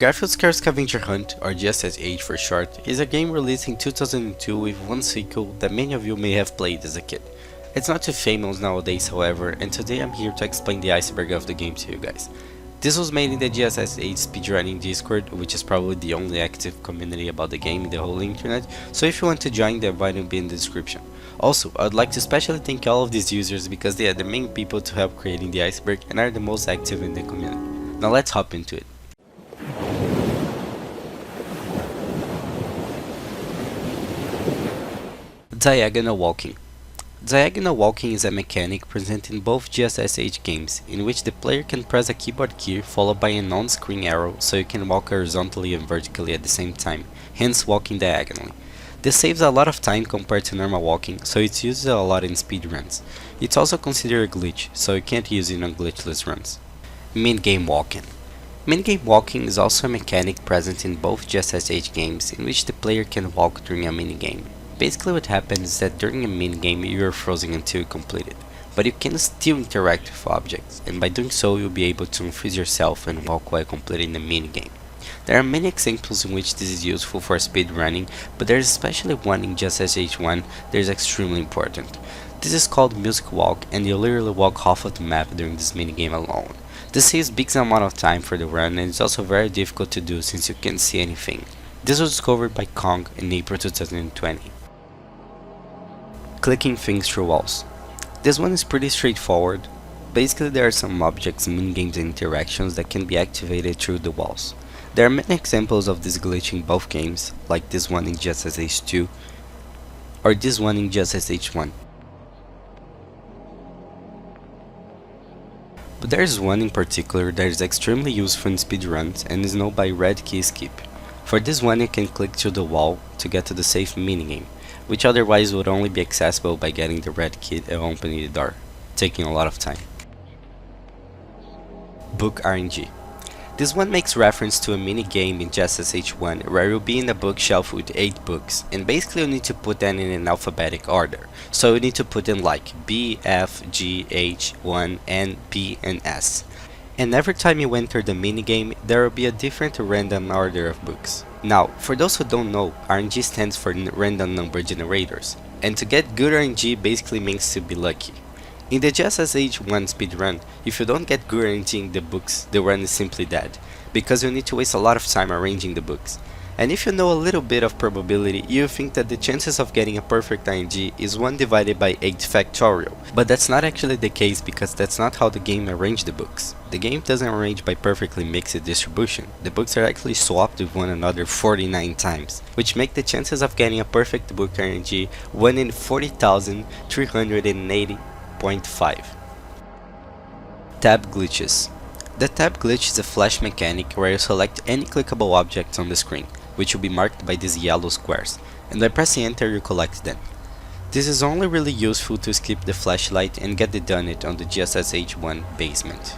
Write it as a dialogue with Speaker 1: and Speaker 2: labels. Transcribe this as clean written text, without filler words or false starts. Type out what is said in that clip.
Speaker 1: Garfield's Scare Scavenger Hunt, or gssh for short, is a game released in 2002 with one sequel that many of you may have played as a kid. It's not too famous nowadays, however, and today I'm here to explain the iceberg of the game to you guys. This was made in the gssh speedrunning Discord, which is probably the only active community about the game in the whole internet, so if you want to join, the invite will be in the description. Also, I would like to especially thank all of these users because they are the main people to help creating the iceberg and are the most active in the community. Now let's hop into it. Diagonal walking. Diagonal walking is a mechanic present in both gssh games, in which the player can press a keyboard key followed by a on-screen arrow so you can walk horizontally and vertically at the same time, hence walking diagonally. This saves a lot of time compared to normal walking, so it's used a lot in speedruns. It's also considered a glitch, so you can't use it on glitchless runs. Mid-game walking. Mid-game walking is also a mechanic present in both gssh games, in which the player can walk during a minigame. Basically what happens is that during a minigame you are frozen until you complete it, but you can still interact with objects, and by doing so you'll be able to unfreeze yourself and walk while completing the minigame. There are many examples in which this is useful for speedrunning, but there is especially one in gssh1 that is extremely important. This is called Music Walk, and you literally walk half of the map during this minigame alone. This saves big amount of time for the run, and it's also very difficult to do since you can't see anything. This was discovered by Kong in April 2020. Clicking things through walls. This one is pretty straightforward. Basically there are some objects, minigames and interactions that can be activated through the walls. There are many examples of this glitch in both games, like this one in gssh2 or this one in gssh1. But there is one in particular that is extremely useful in speedruns and is known by red key skip. For this one you can click through the wall to get to the safe minigame, which otherwise would only be accessible by getting the red key and opening the door, taking a lot of time. Book RNG. This one makes reference to a mini game in gssh1 where you'll be in a bookshelf with 8 books, and basically you need to put them in an alphabetic order. So you need to put them like B, F, G, H, 1, N, P, and S. And every time you enter the minigame, there will be a different random order of books. Now, for those who don't know, RNG stands for random number generators, and to get good RNG basically means to be lucky. In the gssh1 speedrun, if you don't get good RNG in the books, the run is simply dead, because you need to waste a lot of time arranging the books. And if you know a little bit of probability, you think that the chances of getting a perfect RNG is 1 divided by 8 factorial. But that's not actually the case, because that's not how the game arranged the books. The game doesn't arrange by perfectly mixed distribution. The books are actually swapped with one another 49 times, which make the chances of getting a perfect book RNG 1 in 40,380.5. Tab glitches. The tab glitch is a flash mechanic where you select any clickable objects on the screen, which will be marked by these yellow squares, and by pressing enter you collect them. This is only really useful to skip the flashlight and get the donut on the gssh1 basement.